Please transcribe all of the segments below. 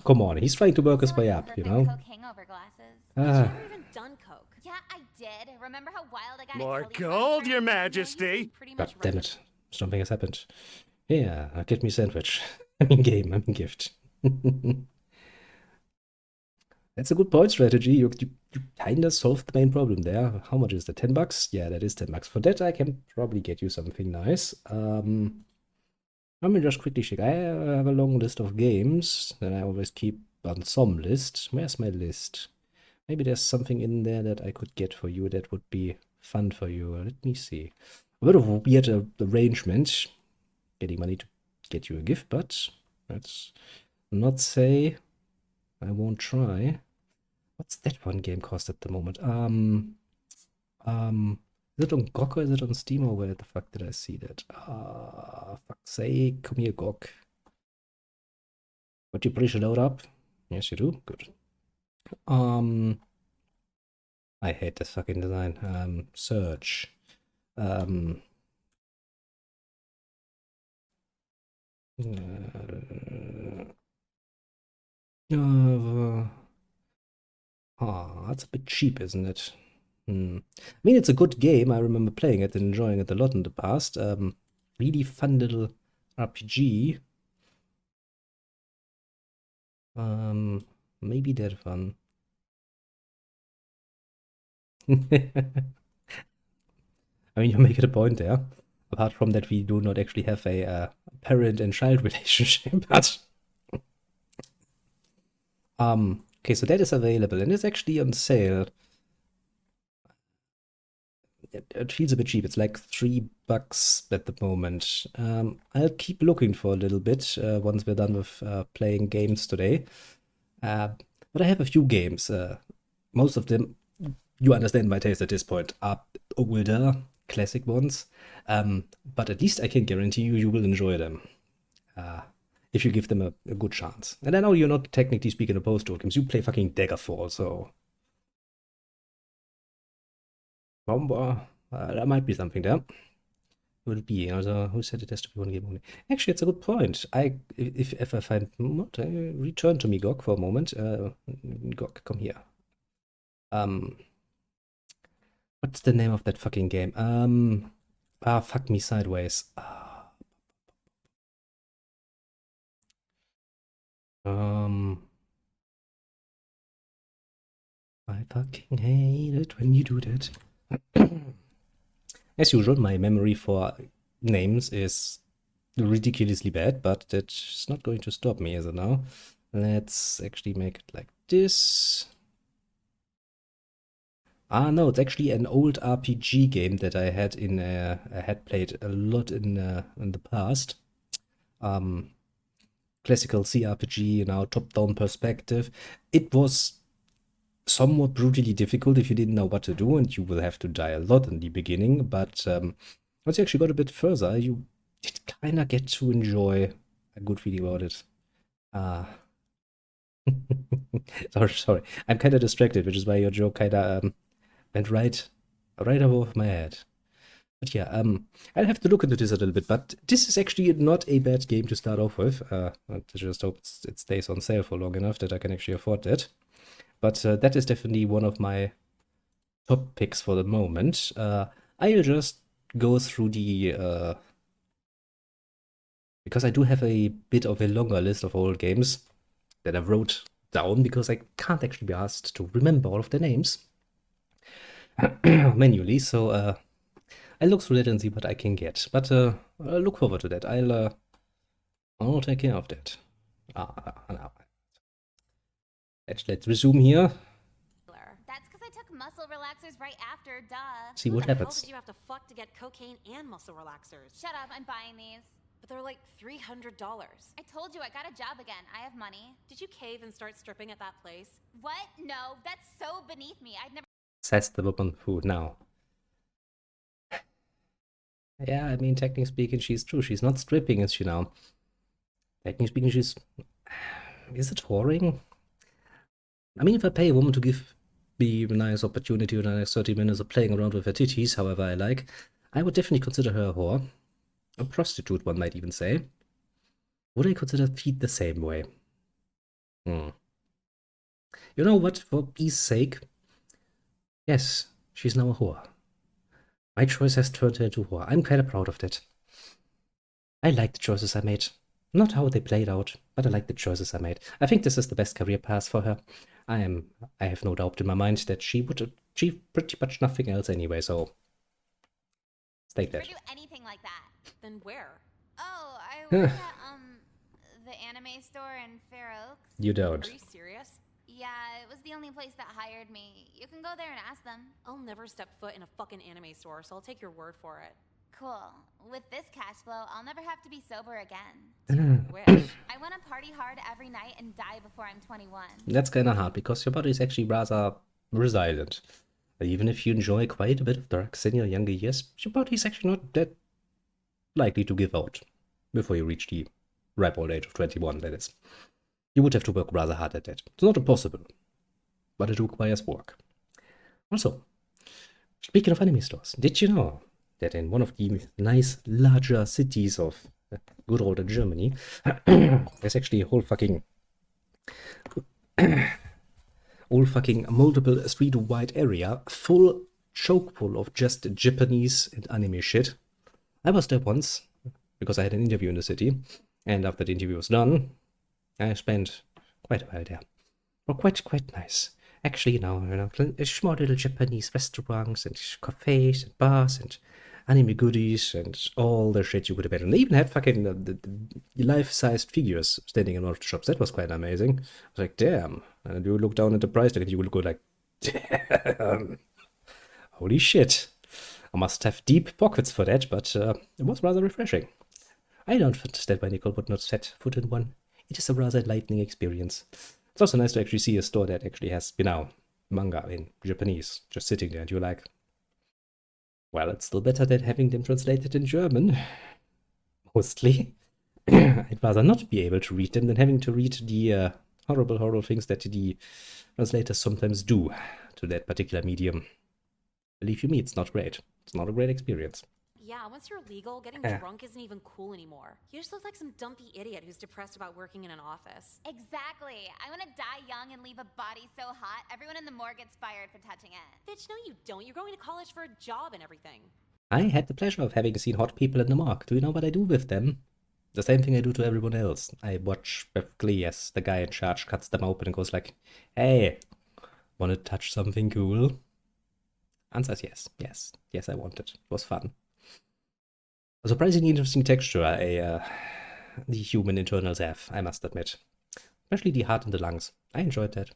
come on, he's trying to work his way up, you know? Coke hangover glasses. You've Ah, never even done coke. Yeah, I did. Remember how wild I got More at Kelly's gold, last your time? majesty. Pretty god much damn right. it. Something has happened. Yeah, get me sandwich. I mean game, I mean gift. That's a good point strategy. You kinda solved the main problem there. How much is that? 10 bucks? Yeah, that is 10 bucks. For that, I can probably get you something nice. Let me just quickly check. I have a long list of games that I always keep on some list. Where's my list? Maybe there's something in there that I could get for you that would be fun for you. Let me see. A bit of a weird arrangement. Getting money to get you a gift, but let's not say I won't try. What's that one game cost at the moment? Is it on GOG or is it on Steam or where the fuck did I see that? Fuck's sake, come here, GOG. But you push load up? Yes, you do. Good. I hate this fucking design. Search. Uh, that's a bit cheap, isn't it? I mean, it's a good game. I remember playing it and enjoying it a lot in the past. Really fun little RPG. Maybe that one. I mean, you make it a point there. Apart from that, we do not actually have a parent and child relationship, but okay, so that is available and it's actually on sale. It feels a bit cheap. It's like $3 at the moment. I'll keep looking for a little bit once we're done with playing games today. But I have a few games. Most of them, you understand my taste at this point, are older, classic ones. But at least I can guarantee you will enjoy them. If you give them a good chance. And I know you're not technically speaking opposed to games. You play fucking Daggerfall, so there might be something there. Will be. Also, who said it has to be one game only? Actually, it's a good point. If I find what, return to me, GOG, for a moment. GOG, come here. What's the name of that fucking game? Fuck me sideways. I fucking hate it when you do that. As usual, my memory for names is ridiculously bad, but that's not going to stop me, is it now? Let's actually make it like this. No, it's actually an old RPG game that I had I had played a lot in the past. Classical CRPG, you know, top-down perspective. It was somewhat brutally difficult if you didn't know what to do, and you will have to die a lot in the beginning, but once you actually got a bit further, you did kind of get to enjoy a good feeling about it. Sorry. I'm kind of distracted, which is why your joke kind of went right above my head. But yeah, I'll have to look into this a little bit, but this is actually not a bad game to start off with. I just hope it stays on sale for long enough that I can actually afford that. But that is definitely one of my top picks for the moment. I'll just go through the... because I do have a bit of a longer list of old games that I wrote down because I can't actually be asked to remember all of the names manually, so I'll look through that and see what I can get. But I look forward to that. I'll take care of that. No. Let's resume here. That's because I took muscle relaxers right after, duh. See Who what the hell happens. did you have to fuck to get cocaine and muscle relaxers? Shut up, I'm buying these. But they're like $300. I told you I got a job again. I have money. Did you cave and start stripping at that place? What? No, that's so beneath me. I'd never. Says the woman who now. Yeah, I mean, technically speaking, she's true. She's not stripping, is she now? Technically speaking, she's... Is it whoring? I mean, if I pay a woman to give me a nice opportunity or a nice 30 minutes of playing around with her titties, however I like, I would definitely consider her a whore. A prostitute, one might even say. Would I consider feet the same way? Hmm. You know what? For peace sake, yes, she's now a whore. My choice has turned her into a whore. I'm kind of proud of that. I like the choices I made. Not how they played out, but I like the choices I made. I think this is the best career path for her. I have no doubt in my mind that she would achieve pretty much nothing else anyway, so take Never that. do anything like that. Then where? Oh, I work at, the anime store in Fair Oaks. You Are don't. you serious? Yeah, it was the only place that hired me. You can go there and ask them. I'll never step foot in a fucking anime store, so I'll take your word for it. Cool. With this cash flow, I'll never have to be sober again. Wish. I want to party hard every night and die before I'm 21. That's kind of hard because your body is actually rather resilient. Even if you enjoy quite a bit of drugs in your younger years, your body is actually not that likely to give out before you reach the ripe old age of 21, that is. You would have to work rather hard at that. It's not impossible, but it requires work. Also, speaking of anime stores, did you know that in one of the nice larger cities of good old Germany, there's actually a whole fucking multiple street-wide area choke full of just Japanese and anime shit. I was there once because I had an interview in the city, and after the interview was done, I spent quite a while there. Well, quite nice. Actually, small little Japanese restaurants and cafes and bars and anime goodies and all the shit you could imagine. They even had fucking the life-sized figures standing in one of the shops. That was quite amazing. I was like, damn. And you look down at the price tag and you will go like, damn. Holy shit. I must have deep pockets for that, but it was rather refreshing. I don't understand why Nicole would not set foot in one. It is a rather enlightening experience. It's also nice to actually see a store that actually has, manga in Japanese, just sitting there, and you're like, well, it's still better than having them translated in German. Mostly. I'd rather not be able to read them than having to read the horrible things that the translators sometimes do to that particular medium. Believe you me, it's not great. It's not a great experience. Yeah, once you're legal, getting drunk isn't even cool anymore. You just look like some dumpy idiot who's depressed about working in an office. Exactly. I want to die young and leave a body so hot, everyone in the morgue gets fired for touching it. Bitch, no you don't. You're going to college for a job and everything. I had the pleasure of having seen hot people in the morgue. Do you know what I do with them? The same thing I do to everyone else. I watch perfectly as the guy in charge cuts them open and goes like, hey, wanna touch something cool? Answer is yes. Yes, I wanted. It was fun. A surprisingly interesting texture the human internals have, I must admit. Especially the heart and the lungs. I enjoyed that.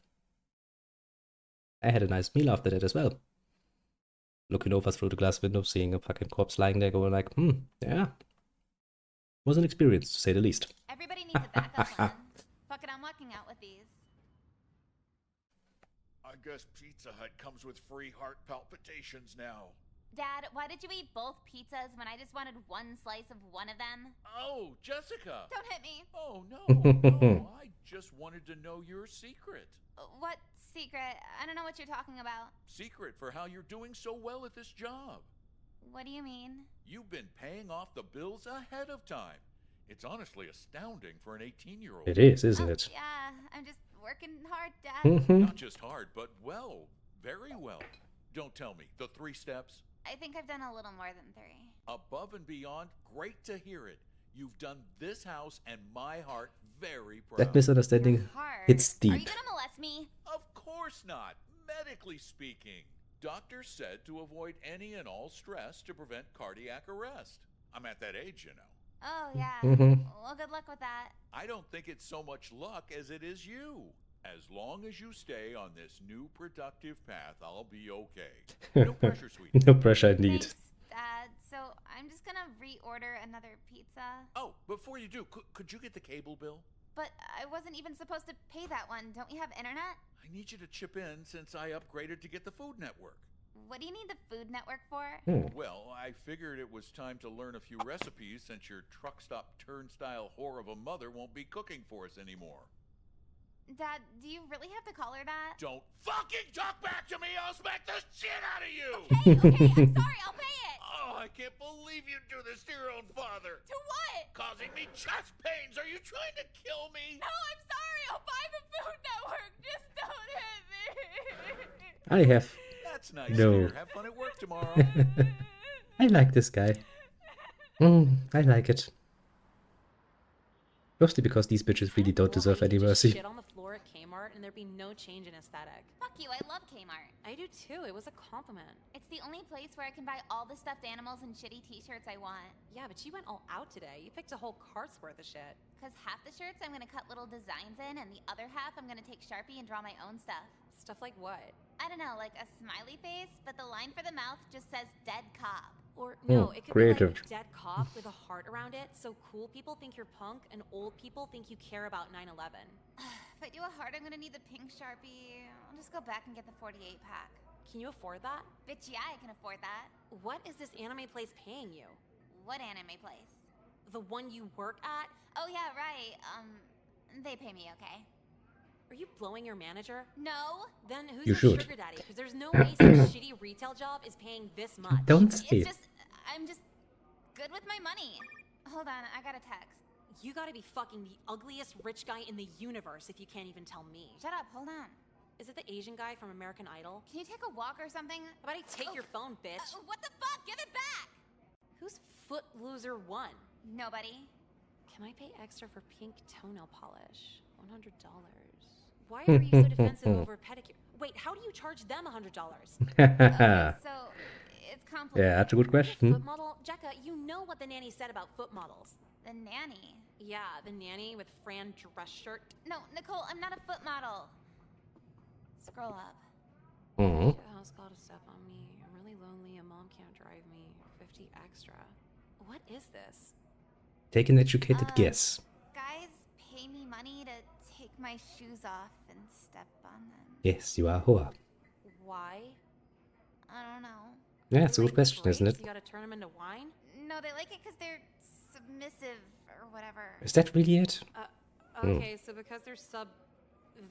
I had a nice meal after that as well. Looking over through the glass window, seeing a fucking corpse lying there, going like, yeah. Was an experience, to say the least. Everybody needs a backup plan. Fuck it, I'm walking out with these. I guess Pizza Hut comes with free heart palpitations now. Dad, why did you eat both pizzas when I just wanted one slice of one of them? Oh, Jessica! Don't hit me. Oh, no, I just wanted to know your secret. What secret? I don't know what you're talking about. Secret for how you're doing so well at this job. What do you mean? You've been paying off the bills ahead of time. It's honestly astounding for an 18-year-old. It is, isn't it? Yeah, I'm just working hard, Dad. Not just hard, but well. Very well. Don't tell me. The 3 steps? I think I've done a little more than 3. Above and beyond, great to hear it. You've done this house and my heart very proud. That misunderstanding Hard. hits Are you deep. gonna molest me? Of course not. Medically speaking, doctors said to avoid any and all stress to prevent cardiac arrest. I'm at that age, you know. Oh, yeah. Mhm. Well, good luck with that. I don't think it's so much luck as it is you. As long as you stay on this new productive path, I'll be okay. No pressure, sweetie. No pressure indeed. Thanks, Dad. So I'm just gonna reorder another pizza. Oh, before you do, could you get the cable bill? But I wasn't even supposed to pay that one. Don't we have internet? I need you to chip in since I upgraded to get the Food Network. What do you need the Food Network for? Well, I figured it was time to learn a few recipes since your truck stop turnstile whore of a mother won't be cooking for us anymore. Dad, do you really have to call her that? Don't fucking talk back to me! I'll smack the shit out of you! Okay, I'm sorry, I'll pay it! Oh, I can't believe you do this to your own father! To what? causing me chest pains. Are you trying to kill me? No, I'm sorry. I'll buy the Food Network. Just don't hit me. I have. That's nice, No. dear. Have fun at work tomorrow. I like this guy. I like it. Mostly because these bitches really don't deserve any mercy. Shit on the floor at Kmart and there'd be no change in aesthetic. Fuck you. I love Kmart. I do too. It was a compliment. It's the only place where I can buy all the stuffed animals and shitty t-shirts I want. Yeah, but you went all out today. You picked a whole cart's worth of shit. Because half the shirts I'm gonna cut little designs in, and the other half I'm gonna take Sharpie and draw my own stuff. Stuff like what? I don't know, like a smiley face, but the line for the mouth just says dead cop. Or no, it could creative. be like dead cop with a heart around it, so cool people think you're punk and old people think you care about 9/11. If I do a heart, I'm gonna need the pink Sharpie. I'll just go back and get the 48 pack. Can you afford that? Bitch, yeah, I can afford that. What is this anime place paying you? What anime place? The one you work at? Oh yeah, right. They pay me okay. Are you blowing your manager? No. Then who's You your should. sugar daddy? Because there's no way some shitty retail job is paying this much. Don't say It's it. just, I'm just good with my money. Hold on, I got a text. You gotta be fucking the ugliest rich guy in the universe if you can't even tell me. Shut up, hold on. Is it the Asian guy from American Idol? Can you take a walk or something? How about I take Oh. your phone, bitch? What the fuck? Give it back! Who's Foot Loser 1? Nobody. Can I pay extra for pink toenail polish? $100. Why are you so defensive over pedicure? Wait, how do you charge them $100? Okay, so it's complicated. Yeah, that's a good question. Foot model? Jekka, you know what the nanny said about foot models. The nanny. Yeah, the nanny with Fran dress shirt. No, Nicole, I'm not a foot model. Scroll up. Mhm. Shit house got a step on me. I'm really lonely and mom can't drive me. 50 extra. What is this? Take an educated Uh, guess. Guys pay me money to take my shoes off and step on them. Yes, you are Hoa. Why? I don't know. Yeah, it's a They good like question, isn't grapes? it? You gotta turn them into wine? No, they like it because they're submissive or whatever. Is that really it? Okay, so because they're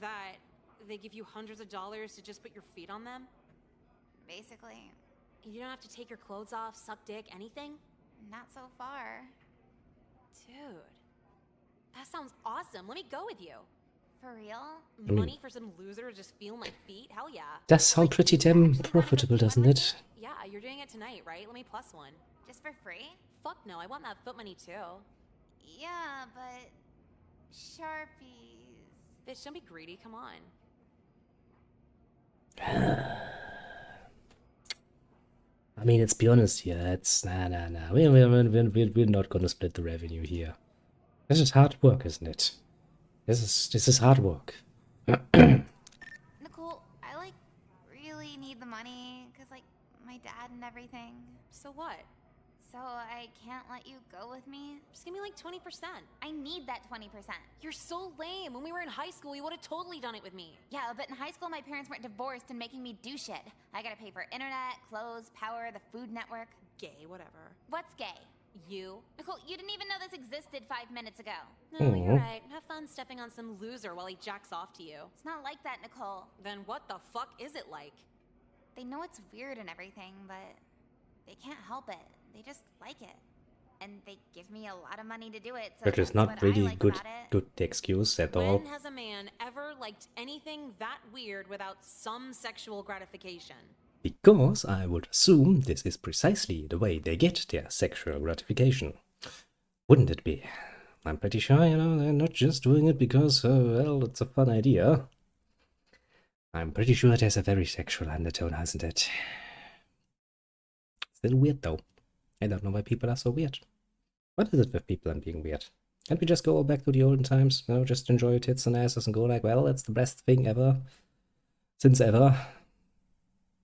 that, they give you hundreds of dollars to just put your feet on them? Basically. You don't have to take your clothes off, suck dick, anything? Not so far. Dude, that sounds awesome. Let me go with you. For real? Money for some loser to just feel my feet? Hell yeah. Does sound pretty damn Actually wanna go profitable, do one doesn't with it? me? Yeah, you're doing it tonight, right? Let me plus one. Just for free? Fuck no, I want that foot money too. Yeah, but Sharpies. Bitch, don't be greedy, come on. I mean, let's be honest here. It's nah. We're not gonna split the revenue here. This is hard work, isn't it? This is hard work. Nicole, I really need the money because my dad and everything. So what? So I can't let you go with me? Just give me like 20%. I need that 20%. You're so lame. When we were in high school, you would have totally done it with me. Yeah, but in high school, my parents weren't divorced and making me do shit. I gotta pay for internet, clothes, power, the Food Network. Gay, whatever. What's gay? You? Nicole, you didn't even know this existed 5 minutes ago. No, you're Aw. right. Have fun stepping on some loser while he jacks off to you. It's not like that, Nicole. Then what the fuck is it like? They know it's weird and everything, but they can't help it. They just like it. And they give me a lot of money to do it, so Which is that's not what I really like good about it. good excuse at all. When has a man ever liked anything that weird without some sexual gratification? Because I would assume this is precisely the way they get their sexual gratification. Wouldn't it be? I'm pretty sure, they're not just doing it because, well, it's a fun idea. I'm pretty sure it has a very sexual undertone, hasn't it? It's a little weird, though. I don't know why people are so weird. What is it with people and being weird? Can't we just go back to the olden times? Just enjoy tits and asses and go like, well, it's the best thing ever. Since ever.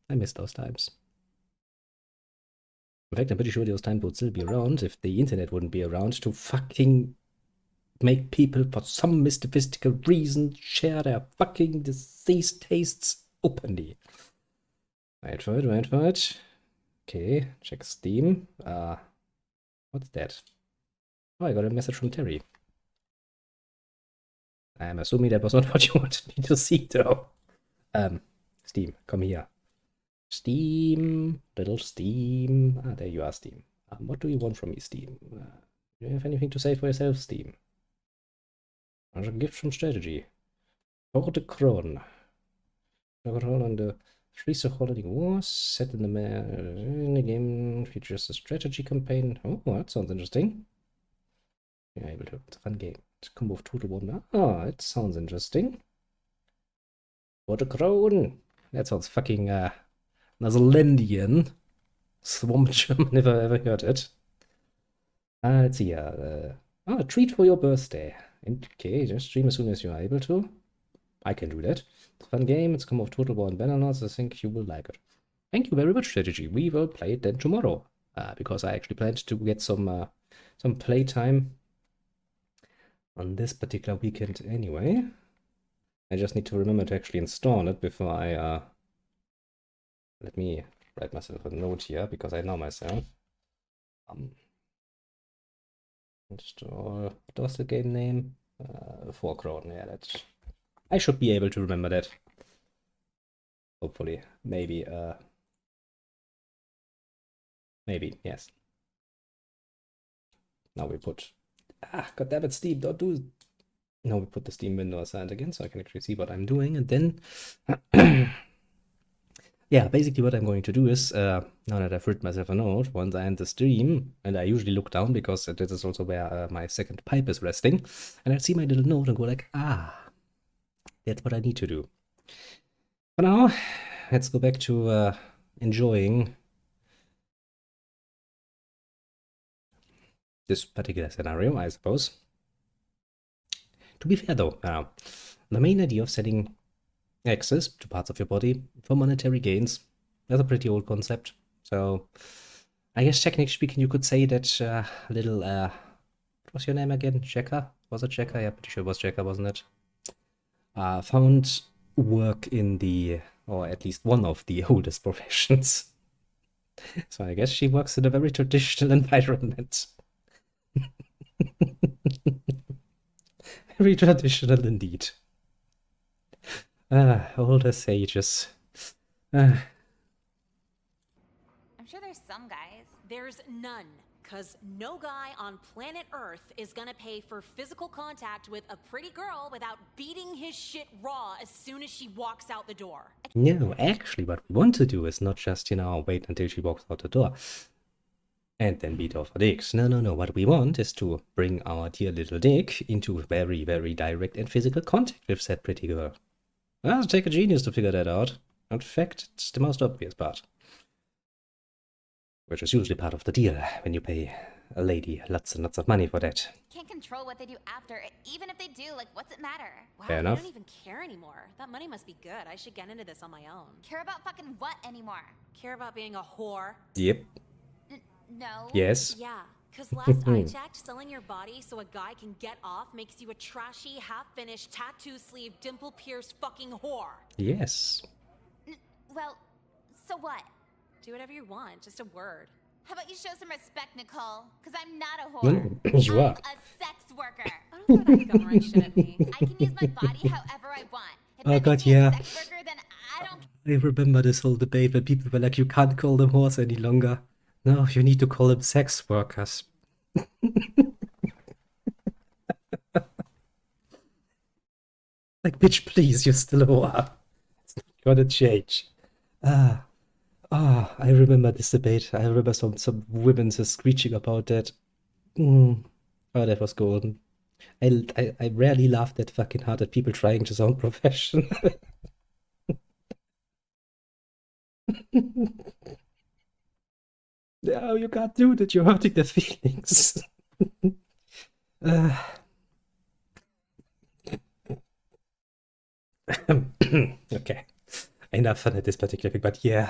I miss those times. In fact, I'm pretty sure those times would still be around if the internet wouldn't be around to fucking make people, for some mystical reason, share their fucking diseased tastes openly. Wait for it. Okay, check Steam. What's that? Oh, I got a message from Terry. I'm assuming that was not what you wanted me to see, though. Steam, come here. Steam, little Steam. Ah, there you are, Steam. What do you want from me, Steam? Do you have anything to say for yourself, Steam? As a gift from strategy. For the crown. Control on the three holding wars set in the game features a strategy campaign. Oh, that sounds interesting. Yeah, able to. It's a fun game. It's a combo of 2 to 1. Ah, it sounds interesting. For the crown. That sounds fucking Netherlandian. Swamp German, if I ever heard it. Let's see here. A treat for your birthday. Okay, just stream as soon as you are able to. I can do that. It's a fun game. It's come off Total War and Bannerlords. I think you will like it. Thank you very much, Strategy. We will play it then tomorrow. Because I actually planned to get some playtime on this particular weekend anyway. I just need to remember to actually install it before I let me write myself a note here because I know myself. Install. What was the game name? Forecrown. Yeah, that's. I should be able to remember that. Hopefully. Maybe. Maybe, yes. Now we put. Goddammit, Steam, don't do. Now we put the Steam window aside again so I can actually see what I'm doing. And then. Yeah, basically what I'm going to do is, now that I've written myself a note, once I end the stream, and I usually look down because this is also where my second pipe is resting, and I see my little note and go like, that's what I need to do. For now, let's go back to enjoying this particular scenario, I suppose. To be fair though, the main idea of setting access to parts of your body for monetary gains. That's a pretty old concept. So I guess technically speaking, you could say that little, what was your name again? Checker? Was it Checker? Yeah, pretty sure it was Checker, wasn't it? Found work in the, or at least one of the oldest professions. So I guess she works in a very traditional environment. Very traditional indeed. Older sages. I'm sure there's some guys. There's none. Because no guy on planet Earth is gonna pay for physical contact with a pretty girl without beating his shit raw as soon as she walks out the door. No, actually, what we want to do is not just, wait until she walks out the door and then beat off her dicks. No. What we want is to bring our dear little dick into very, very direct and physical contact with said pretty girl. It'll take a genius to figure that out. In fact, it's the most obvious part. Which is usually part of the deal when you pay a lady lots and lots of money for that. Can't control what they do after. Even if they do, what's it matter? Wow, Fair I enough. don't even care anymore. That money must be good. I should get into this on my own. Care about fucking what anymore? Care about being a whore? Yep. No. Yes. Yeah, because last I checked, selling your body so a guy can get off makes you a trashy, half-finished, tattoo-sleeve, dimple-pierced fucking whore. Yes. Well, so what? Do whatever you want, just a word. How about you show some respect, Nicole? Because I'm not a whore. You are. I'm a sex worker. I don't throw that gun right shit at me. I can use my body however I want. If Oh, that God, makes me yeah. a sex worker, then I don't. I remember this whole debate where people were like, you can't call them whores any longer. No, you need to call them sex workers. Like, bitch, please, you're still a whore. It's not gonna change. I remember this debate. I remember some women just screeching about that. Oh, that was golden. I rarely laughed that fucking hard at people trying to sound professional. No, you can't do that. You're hurting their feelings. Okay. Enough fun at this particular thing, but yeah.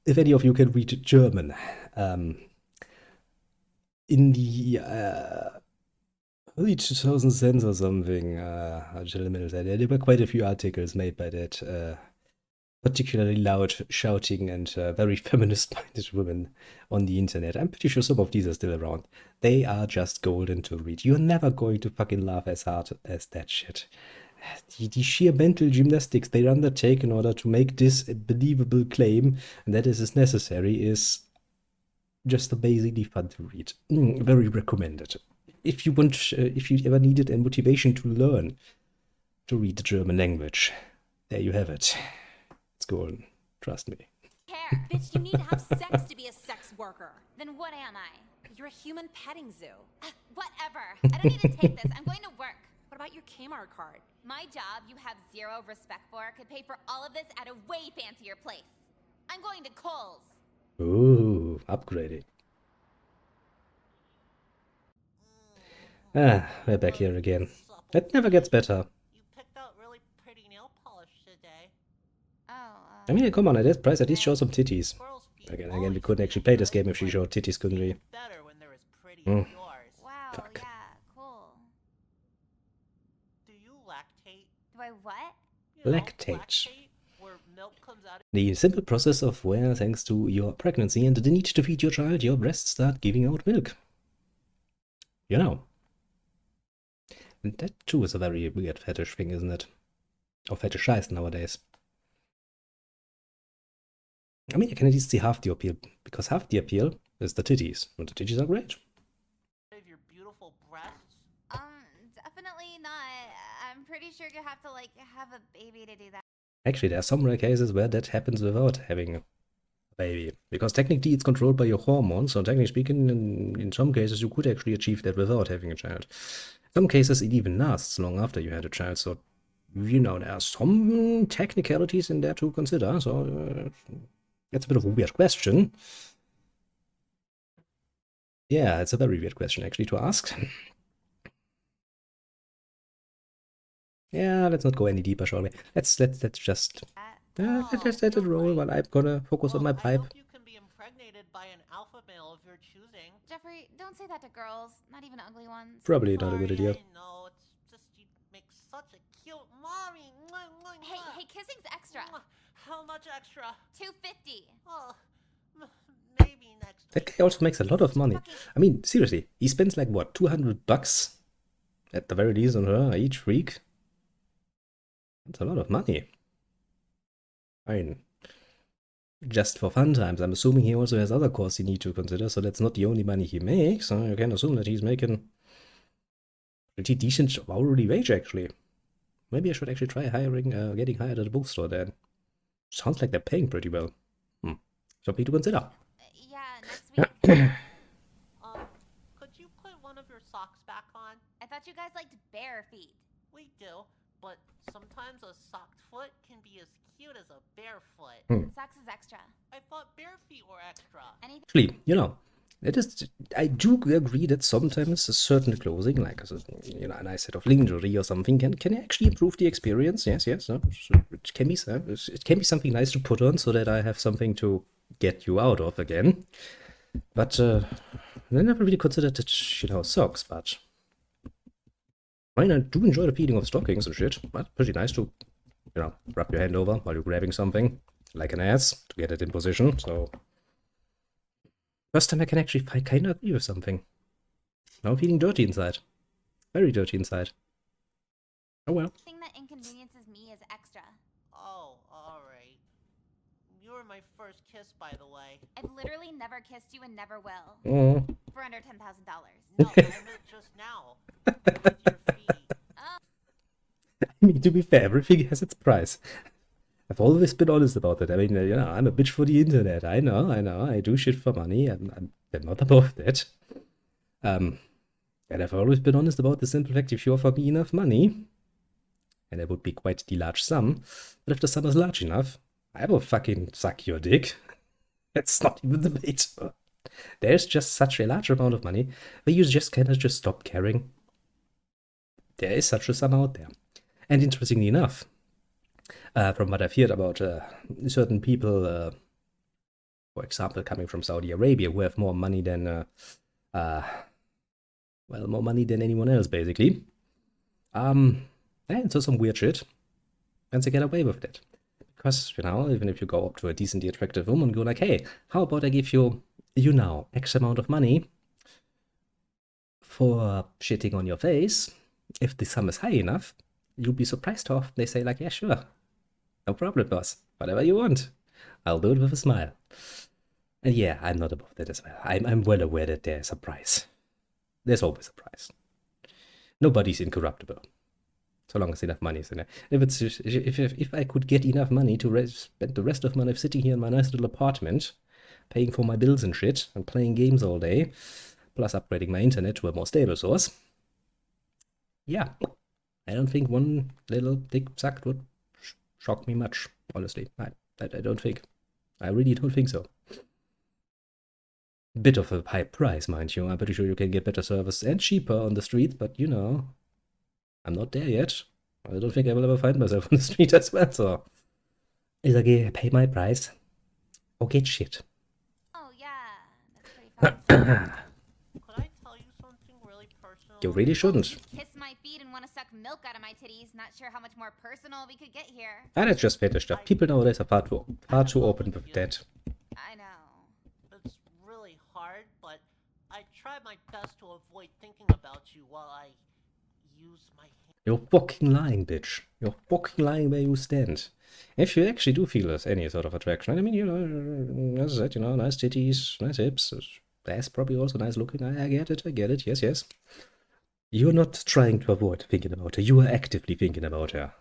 If any of you can read German, in the early 2010s or something, there were quite a few articles made by that particularly loud shouting and very feminist-minded women on the internet. I'm pretty sure some of these are still around. They are just golden to read. You're never going to fucking laugh as hard as that shit. The sheer mental gymnastics they undertake in order to make this a believable claim, and that is necessary, is just basically fun to read. Very recommended. If you ever needed a motivation to learn to read the German language, there you have it. It's golden. Trust me. Care. Bitch, you need to have sex to be a sex worker. Then what am I? You're a human petting zoo. Whatever. I don't need to take this. I'm going to work. What about your Kmart card? My job you have zero respect for could pay for all of this at a way fancier place. I'm going to Kohl's. Ooh, upgrading. Ah, we're back here again. It never gets better. You picked out really pretty nail polish today. Oh, I mean, come on, at this price, at least show some titties. Girls' feet Again, polish we couldn't is actually play this good, game if she but showed titties, couldn't we? it's better when they're as pretty Mm. as yours. wow, Fuck. yeah, cool. Do you lactate? Do I what? You know, Lactate. where milk comes out of The simple process of where, thanks to your pregnancy and the need to feed your child, your breasts start giving out milk. You know. And that too is a very weird fetish thing, isn't it? Or fetishized nowadays. I mean, I can at least see half the appeal, because half the appeal is the titties, and the titties are great. your beautiful breasts? Definitely not. I'm pretty sure you have to, like, have a baby to do that. Actually, there are some rare cases where that happens without having a baby. Because technically it's controlled by your hormones, so technically speaking, in some cases you could actually achieve that without having a child. In some cases it even lasts long after you had a child, so, you know, there are some technicalities in there to consider, so it's a bit of a weird question. Yeah, it's a very weird question actually to ask. Yeah, let's not go any deeper, shall we? Let's just let it roll while I'm gonna focus on my I pipe. hope you can be impregnated by an alpha male of your choosing. Jeffrey, don't say that to girls, not even ugly ones. Probably not a good Sorry, idea. I know, it's just you make such a cute mommy. Mwah, mwah, Hey, mwah. hey, kissing's extra. Mwah. How much extra? $2.50. Oh, maybe next That week. guy also makes a lot of money. I mean, seriously, he spends like what, $200 at the very least on her each week? That's a lot of money. I mean, just for fun times. I'm assuming he also has other costs you need to consider, so that's not the only money he makes. So you can assume that he's making pretty decent hourly wage, actually. Maybe I should actually try getting hired at a bookstore then. Sounds like they're paying pretty well. Something to consider. Yeah, next week. Could you put one of your socks back on? I thought you guys liked bare feet. We do, but sometimes a socked foot can be as cute as a bare foot. Socks is extra. I thought bare feet were extra. Anything Actually, you know, I do agree that sometimes a certain clothing, like a nice set of lingerie or something, can actually improve the experience. Yes, so it can be something nice to put on so that I have something to get you out of again. But I never really considered it, socks. But I mean, I do enjoy the feeling of stockings and shit. But pretty nice to, wrap your hand over while you're grabbing something, like an ass, to get it in position. So first time I can actually kind of agree with something. Now I'm feeling dirty inside. Very dirty inside. Oh well. that inconveniences me is extra. Oh, alright. You were my first kiss, by the way. I've literally never kissed you and never will. Oh. For under $10,000. No, I meant just now. With your feet. I mean, to be fair, everything has its price. I've always been honest about it. I mean, I'm a bitch for the internet. I know. I do shit for money. I'm not above that. And I've always been honest about the simple fact, if you offer me enough money, and it would be quite the large sum, but if the sum is large enough, I will fucking suck your dick. That's not even debatable. There's just such a large amount of money where you just kind of just stop caring. There is such a sum out there. And interestingly enough, from what I've heard about certain people, for example, coming from Saudi Arabia, who have more money than, more money than anyone else, basically. And so some weird shit, and they get away with that. Because, even if you go up to a decently attractive woman and go like, hey, how about I give you, X amount of money for shitting on your face? If the sum is high enough, you'll be surprised how often they say like, yeah, sure. No problem, boss. Whatever you want. I'll do it with a smile. And yeah, I'm not above that as well. I'm well aware that there's a price. There's always a price. Nobody's incorruptible. So long as enough money is in there. If I could get enough money to spend the rest of my life sitting here in my nice little apartment, paying for my bills and shit, and playing games all day, plus upgrading my internet to a more stable source, yeah, I don't think one little dick suck would shock me much, honestly. I don't think. I really don't think so. Bit of a high price, mind you. I'm pretty sure you can get better service and cheaper on the street, but you know, I'm not there yet. I don't think I will ever find myself on the street as well, so either pay my price or get shit. Oh, yeah. That's pretty fun. Could I tell you something really personal? You really shouldn't. You kiss my feet and want to suck milk out of my titties. Not sure how much more personal we could get here. And it's just fetish stuff. People nowadays are far too open with that. I know. It's really hard, but I try my best to avoid thinking about you while I use my hand. You're fucking lying, bitch. You're fucking lying where you stand. If you actually do feel any sort of attraction, I mean, you know, as I said, you know, nice titties, nice hips, ass probably also nice looking. I get it, yes. You're not trying to avoid thinking about her. You are actively thinking about her.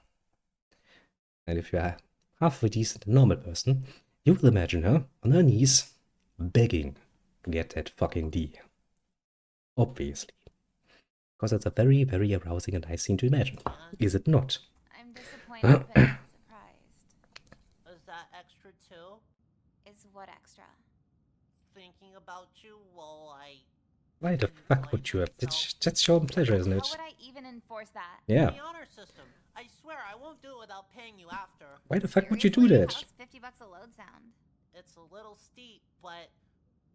And if you are halfway decent, normal person, you will imagine her on her knees, begging to get that fucking D. Obviously. Because it's a very, very arousing and nice scene to imagine. Is it not? I'm disappointed, but not surprised. Is that extra too? Is what extra? Thinking about you while I... Why the fuck would you have? That's your own pleasure, isn't How it? would I even enforce that? Yeah. The honor system. I swear I won't do it without paying you after. Why the fuck would you do Seriously? that? How's $50 a load sound? It's a little steep, but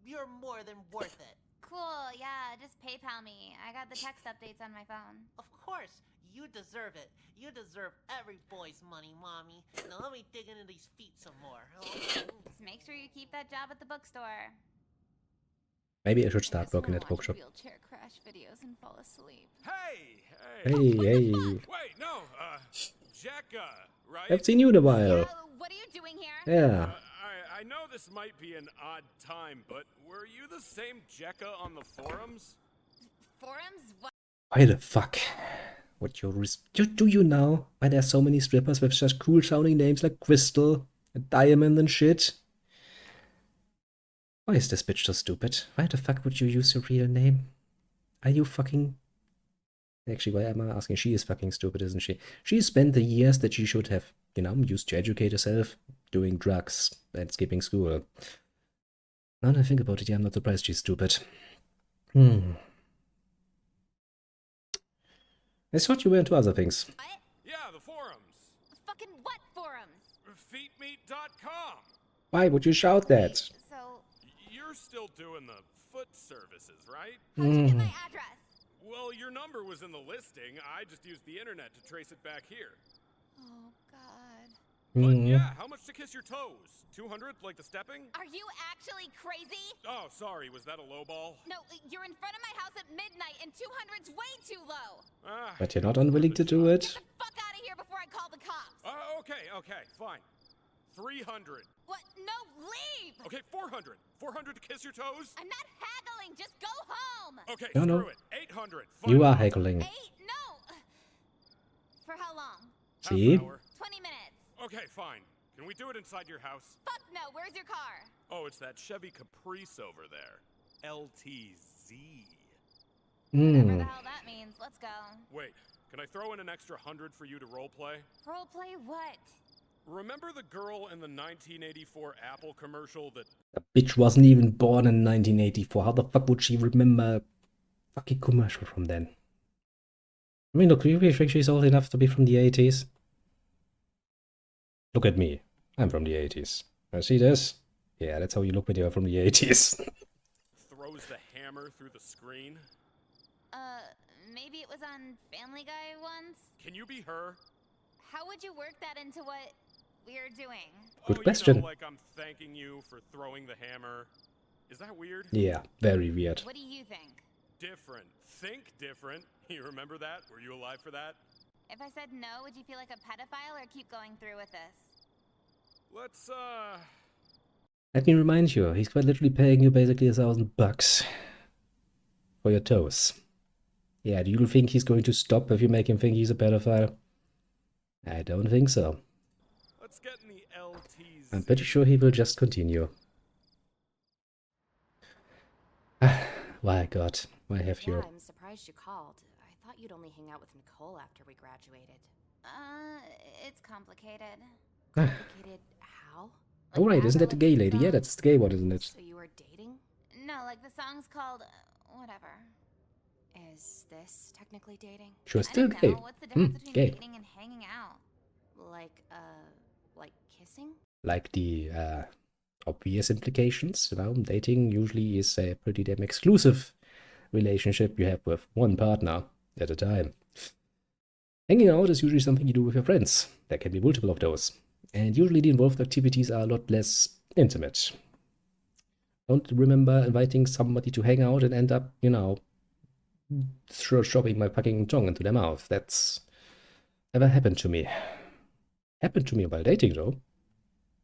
you're more than worth it. Cool, yeah, just PayPal me. I got the text updates on my phone. Of course, you deserve it. You deserve every boy's money, Mommy. Now let me dig into these feet some more. Just make sure you keep that job at the bookstore. Maybe I should I start just working wanna at the watch bookshop. wheelchair crash videos and fall asleep. Hey! Hey. Wait, no, Jekka, right? I've seen you in a while. What are you doing here? Yeah. I know this might be an odd time, but were you the same Jekka on the forums? Forums? What? Why the fuck? What do you know why there's so many strippers with such cool sounding names like Crystal and Diamond and shit? Why is this bitch so stupid? Why the fuck would you use your real name? Are you fucking... Actually, why am I asking? She is fucking stupid, isn't she? She spent the years that she should have, you know, used to educate herself, doing drugs and skipping school. Now that I think about it, yeah, I'm not surprised she's stupid. I thought you were into other things. What? Yeah, the forums. Fucking what forums? Feetmeat.com. Why would you shout that? So, You're still doing the foot services, right? how'd you get my address? Well, your number was in the listing. I just used the internet to trace it back here. Oh, God. But yeah, how much to kiss your toes? 200, like the stepping? Are you actually crazy? Oh, sorry, was that a low ball? No, you're in front of my house at midnight and 200's way too low. Ah, But you're not unwilling to do it? Get the fuck out of here before I call the cops. okay, fine. 300. What? No, leave! Okay, 400. 400 to kiss your toes? I'm not haggling, just go home! Okay, No, screw no. it. 800. You are Final. haggling. 8? No! For how long? Half an See? hour. 20 minutes. Okay, fine. Can we do it inside your house? Fuck no, where's your car? Oh, it's that Chevy Caprice over there. LTZ. Whatever the hell that means, let's go. Wait, can I throw in an extra 100 for you to roleplay? Roleplay what? Remember the girl in the 1984 Apple commercial that... The bitch wasn't even born in 1984. How the fuck would she remember a fucking commercial from then? I mean, look, you think she's old enough to be from the 80s? Look at me. I'm from the 80s. I see this? Yeah, that's how you look when you're from the 80s. throws the hammer through the screen? Maybe it was on Family Guy once? Can you be her? How would you work that into what we're doing? Good Oh, question. You know, like I'm thanking you for throwing the hammer. Is that weird? Yeah, very weird. What do you think? Different. Think different. You remember that? Were you alive for that? If I said no, would you feel like a pedophile or keep going through with this? Let's, Let me remind you, he's quite literally paying you basically $1,000 for your toes. Yeah, do you think he's going to stop if you make him think he's a pedophile? I don't think so. Let's get in the LTZ. I'm pretty sure he will just continue. Why, God, why have Yeah, you? I'm surprised you called. I thought you'd only hang out with Nicole after we graduated. It's complicated. Complicated how? Oh, right, isn't that the gay lady? Yeah, that's the gay one, isn't it? So you were dating? No, like the song's called whatever. Is this technically dating? Sure, I still don't gay. know. What's the difference between Gay. dating and hanging out? Like kissing? Like the obvious implications, dating usually is a pretty damn exclusive relationship you have with one partner at a time. Hanging out is usually something you do with your friends. There can be multiple of those. And usually the involved activities are a lot less intimate. Don't remember inviting somebody to hang out and end up, shoving my fucking tongue into their mouth. That's never happened to me. Happened to me while dating, though.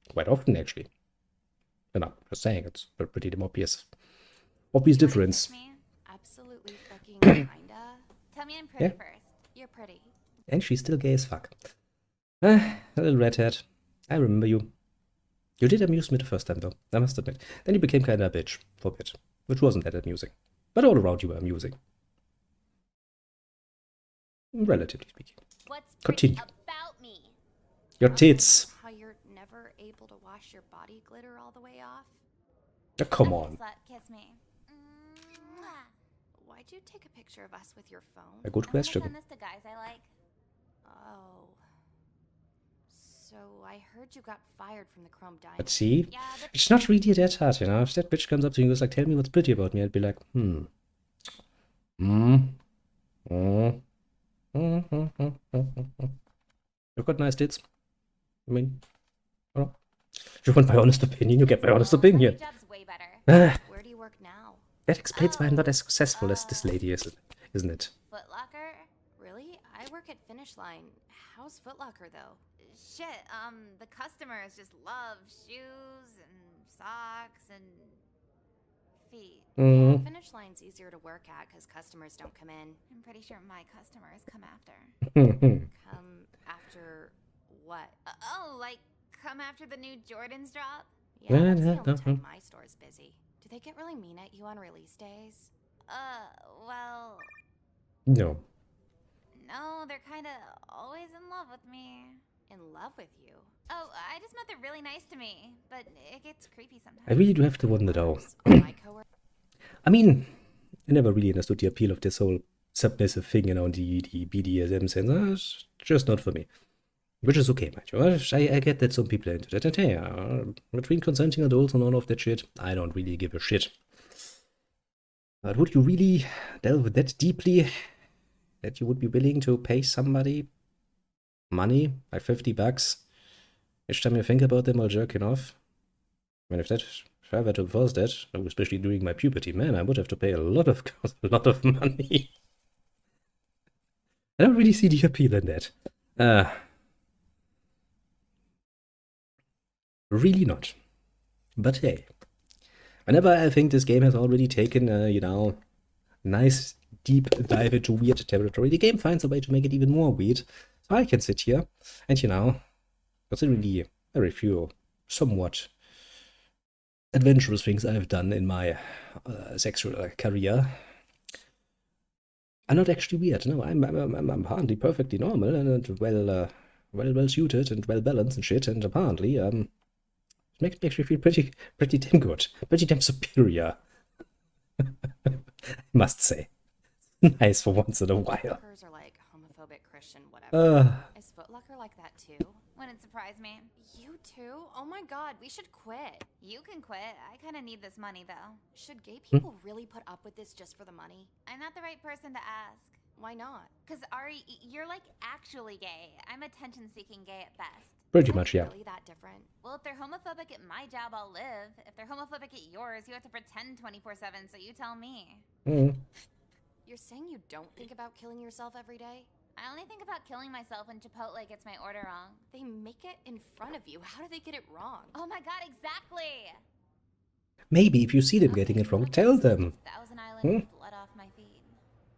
Quite often, actually. Just saying, it's a pretty damn obvious difference. Me? Absolutely fucking kinda. Tell me I'm pretty Yeah. first. You're pretty. And she's still gay as fuck. A little redhead. I remember you. You did amuse me the first time, though, I must admit. Then you became kinda a bitch for a bit, which wasn't that amusing. But all around you were amusing. Relatively speaking. What's Continue. pretty about me? Your tits. How you're never able to wash your body glitter all the way off? Oh, come Okay, on. slut, kiss me. Mwah. Why'd you take a picture of us with your phone? A good I wanna question. send this to guys I like. Oh. So I heard you got fired from the Chrome Diamond. But see, Yeah, but it's not really that hard, If that bitch comes up to you and goes like, tell me what's pretty about me, I'd be like, You've got nice tits. I mean, well, if you want my honest opinion, you get my honest my opinion. job's way better. Where do you work now? That explains why I'm not as successful as this lady is, isn't it? Foot Locker? Really? I work at Finish Line. How's Foot Locker though? Shit, the customers just love shoes and socks and feet. Yeah, Finish Line's easier to work at because customers don't come in. I'm pretty sure my customers come after. Come after what? Like come after the new Jordans drop? Yeah, that's the only time my store's busy. Do they get really mean at you on release days? Well, No. no, they're kind of always in love with me. In love with you? Oh, I just meant they're really nice to me, but it gets creepy I sometimes. really do have to wonder, though. All my coworkers. I mean, I never really understood the appeal of this whole submissive thing, the BDSM sense. It's just not for me. Which is okay, mind you. I get that some people are into that. And hey, between consenting adults and all of that shit, I don't really give a shit. But would you really delve that deeply that you would be willing to pay somebody money, like $50, each time you think about them while jerking off? I mean, if I were to enforce that, especially during my puberty, man, I would have to pay a lot of money. I don't really see the appeal in that. Really not. But hey, whenever I think this game has already taken nice deep dive into weird territory, the game finds a way to make it even more weird. So I can sit here and, considering the very few somewhat adventurous things I've done in my sexual career, are not actually weird. No, I'm apparently perfectly normal and well suited and well balanced and shit. And apparently, it makes me actually feel pretty damn good, pretty damn superior. I must say, nice for once in a while. Coworkers are like homophobic, Christian, whatever. Is Foot Locker like that too? Wouldn't surprise me. You too? Oh my god, we should quit. You can quit. I kind of need this money, though. Should gay people really put up with this just for the money? I'm not the right person to ask. Why not? Because, Ari, you're like actually gay. I'm attention-seeking gay at best. Pretty Is much, that yeah. really that different? Well, if they're homophobic at my job, I'll live. If they're homophobic at yours, you have to pretend 24/7, so you tell me. You're saying you don't think about killing yourself every day? I only think about killing myself when Chipotle gets my order wrong. They make it in front of you. How do they get it wrong? Oh my god, exactly! Maybe if you see them getting it wrong, tell them. Thousand Island Hmm? blood off my feet.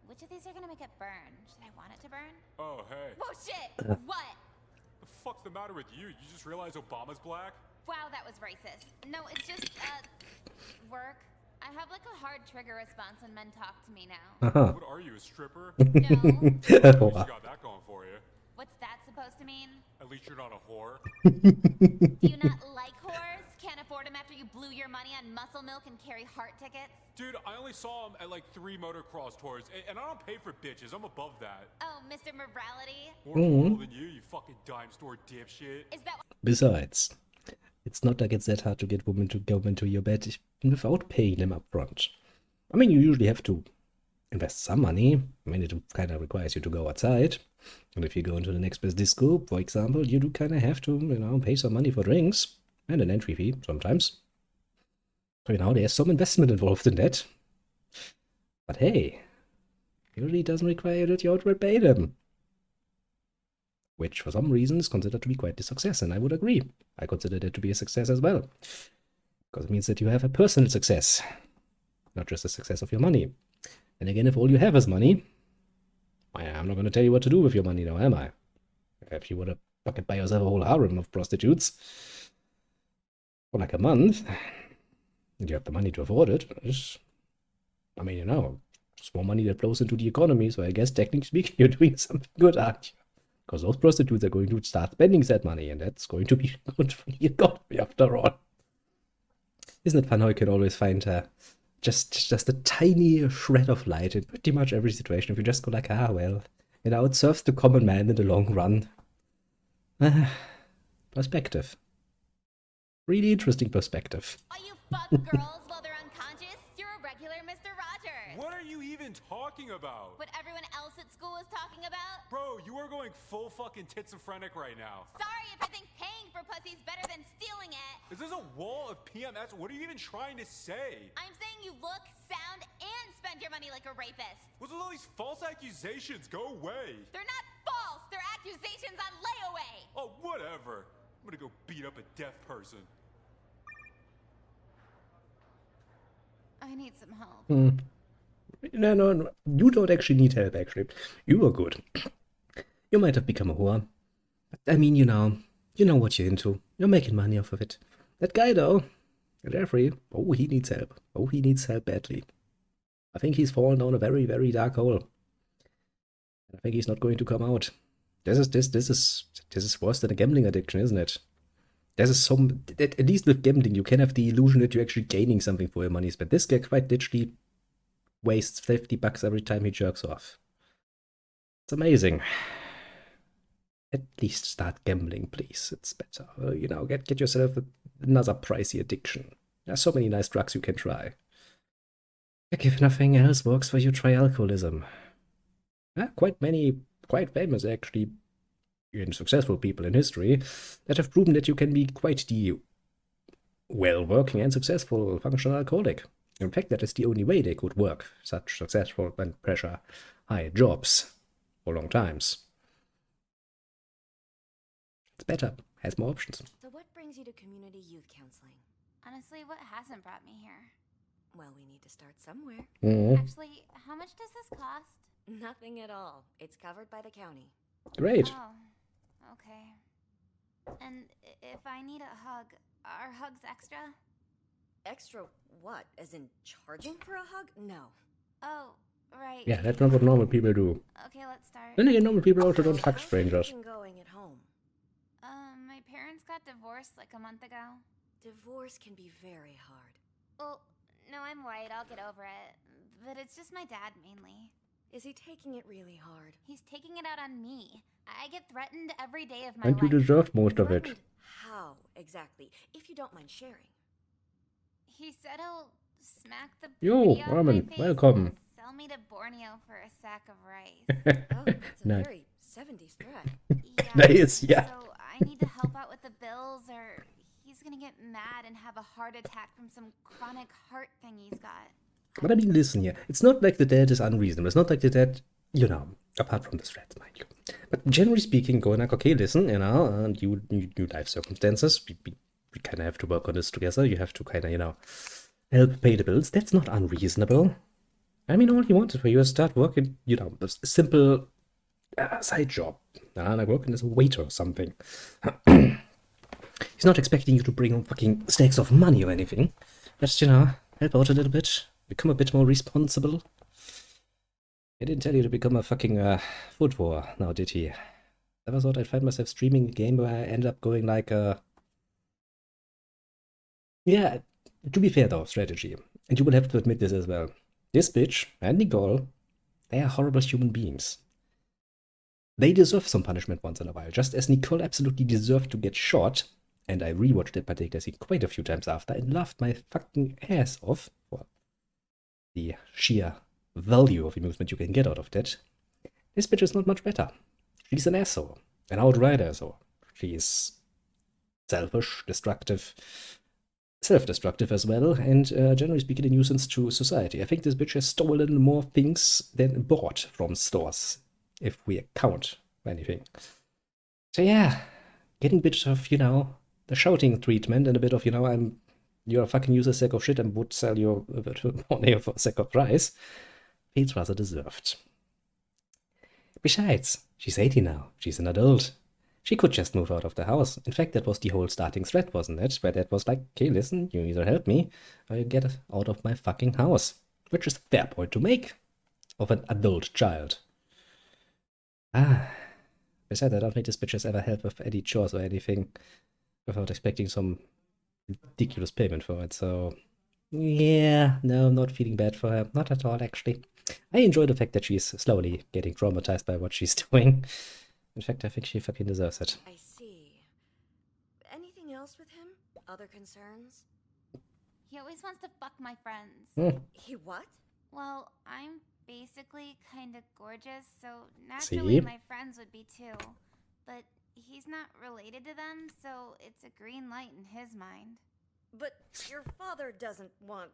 Which of these are gonna make it burn? Should I want it to burn? Oh, hey. Whoa, shit! What? The fuck's the matter with you? You just realized Obama's black? Wow, that was racist. No, it's just, work. I have like a hard trigger response when men talk to me now. Aha. What are you, a stripper? No. You got that going for you. What's that supposed to mean? At least you're not a whore. Do you not like whores? Can't afford them after you blew your money on muscle milk and carry heart tickets? Dude, I only saw him at like 3 motocross tours, and I don't pay for bitches. I'm above that. Oh, Mr. Morality? More cool than you fucking dime store dipshit. Is that Besides, it's not like it's that hard to get women to go into your bed without paying them up front. I mean, you usually have to invest some money. I mean, it kind of requires you to go outside. And if you go into the next best disco, for example, you do kind of have to, pay some money for drinks and an entry fee sometimes. So, there's some investment involved in that. But hey, usually doesn't require that you outright pay them. Which, for some reason, is considered to be quite a success, and I would agree. I consider that to be a success as well. Because it means that you have a personal success, not just a success of your money. And again, if all you have is money, I'm not going to tell you what to do with your money now, am I? If you want to fucking buy yourself a whole harem of prostitutes for like a month, and you have the money to afford it, it's more money that flows into the economy, so I guess technically speaking, you're doing something good, aren't you? Because those prostitutes are going to start spending that money, and that's going to be good for the economy after all. Isn't it fun how you can always find just a tiny shred of light in pretty much every situation? If you just go like, it serves the common man in the long run. Perspective. Really interesting perspective. All you fuck girls while they're unconscious? You're a regular Mr. Rogers. What are you even talking about? What everyone else at school is talking about? Bro, you are going full fucking schizophrenic right now. Sorry if I think paying for pussy's better than stealing it. Is this a wall of PMS? What are you even trying to say? I'm saying you look, sound, and spend your money like a rapist. What's with all these false accusations? Go away. They're not false. They're accusations on layaway. Oh, whatever. I'm gonna go beat up a deaf person. I need some help. No. You don't actually need help, actually. You are good. You might have become a whore. But, I mean, you know what you're into. You're making money off of it. That guy, though, Jeffrey, he needs help. He needs help badly. I think he's fallen down a very, very dark hole. I think he's not going to come out. This is worse than a gambling addiction, isn't it? At least with gambling, you can have the illusion that you're actually gaining something for your money. But this guy quite literally wastes $50 every time he jerks off. It's amazing. At least start gambling, please. It's better. Get yourself another pricey addiction. There's so many nice drugs you can try. Heck, if nothing else works for you, try alcoholism. Quite famous, actually, and successful people in history that have proven that you can be quite the well-working and successful functional alcoholic. In fact, that is the only way they could work such successful and pressure-high jobs for long times. It's better, has more options. So what brings you to community youth counseling? Honestly, what hasn't brought me here? Well, we need to start somewhere. Actually, how much does this cost? Nothing at all. It's covered by the county. Great. Oh, okay. And if I need a hug, are hugs extra? Extra what? As in charging for a hug? No. Oh, right. Yeah, that's not what normal people do. Okay, let's start. Then again, normal people also don't hug How's strangers. everything going at home? My parents got divorced like a month ago. Divorce can be very hard. Well, no, I'm white, I'll get over it. But it's just my dad mainly. Is he taking it really hard? He's taking it out on me. I get threatened every day of my And you life. deserve most of it. Threatened how, exactly? If you don't mind sharing. He said he'll smack the Yo, booty out of my Armin, face welcome. and sell me to Borneo for a sack of rice. Oh, that's a Nice. very 70s threat. Yeah, Nice, yeah. So I need to help out with the bills or he's gonna get mad and have a heart attack from some chronic heart thing he's got. But I mean, listen here. It's not like the dad is unreasonable. It's not like the dad, apart from the threats, mind you. But generally speaking, going like, okay, listen, and you life circumstances, we kind of have to work on this together. You have to kind of, help pay the bills. That's not unreasonable. I mean, all he wanted for you is start working, you know, a simple side job. Like working as a waiter or something. He's not expecting you to bring home fucking stacks of money or anything. Just, you know, help out a little bit. Become a bit more responsible. He didn't tell you to become a fucking food whore, now did he? Never thought I'd find myself streaming a game where I end up going like Yeah, to be fair though, strategy. And you will have to admit this as well. This bitch and Nicole, they are horrible human beings. They deserve some punishment once in a while, just as Nicole absolutely deserved to get shot. And I rewatched that particular scene quite a few times after and laughed my fucking ass off for the sheer value of amusement you can get out of that. This bitch is not much better. She's an asshole, an outright asshole. She's selfish, destructive, self-destructive as well, and generally speaking, a nuisance to society. I think this bitch has stolen more things than bought from stores, if we count anything. So yeah, getting a bit of, you know, the shouting treatment and a bit of, you know, you're a fucking useless sack of shit and would sell you a bit more name for a sack of rice, feels rather deserved. Besides, she's 80 now. She's an adult. She could just move out of the house. In fact, that was the whole starting thread, wasn't it? Where Dad was like, okay, listen, you either help me or you get out of my fucking house. Which is a fair point to make of an adult child. Besides, I don't think this bitch has ever helped with any chores or anything without expecting some ridiculous payment for it, so yeah, no, I'm not feeling bad for her. Not at all, actually. I enjoy the fact that she's slowly getting traumatized by what she's doing. In fact, I think she fucking deserves it. I see. Anything else with him? Other concerns? He always wants to fuck my friends. He what? Well, I'm basically kind of gorgeous, so naturally See? my friends would be too. But he's not related to them, so it's a green light in his mind. But your father doesn't want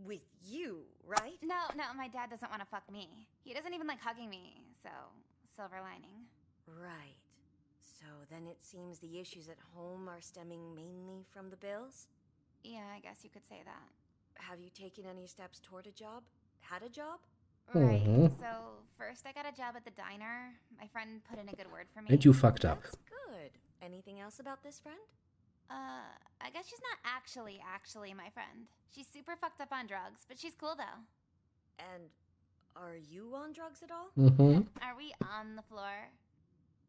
with you, right? No, my dad doesn't want to fuck me. He doesn't even like hugging me, so silver lining. Right. So then it seems the issues at home are stemming mainly from the bills? Yeah, I guess you could say that. Have you taken any steps toward a job? Had a job? Right, Mhm. so first I got a job at the diner. My friend put in a good word for me. And you fucked up. That's good. Anything else about this friend? I guess she's not actually my friend. She's super fucked up on drugs, but she's cool though. And are you on drugs at all? Mm-hmm. Are we on the floor?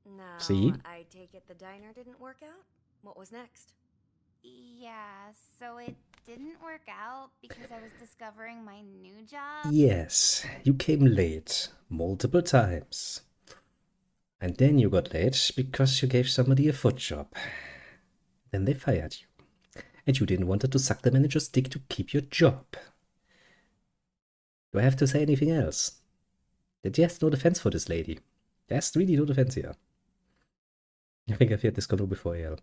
No. See? I take it the diner didn't work out? What was next? Yeah, so it didn't work out because I was discovering my new job. Yes, you came late multiple times. And then you got late because you gave somebody a foot job. Then they fired you. And you didn't want to suck the manager's dick to keep your job. Do I have to say anything else? That yes, no defense for this lady. There's really no defense here. I think I've heard this convo before, yeah.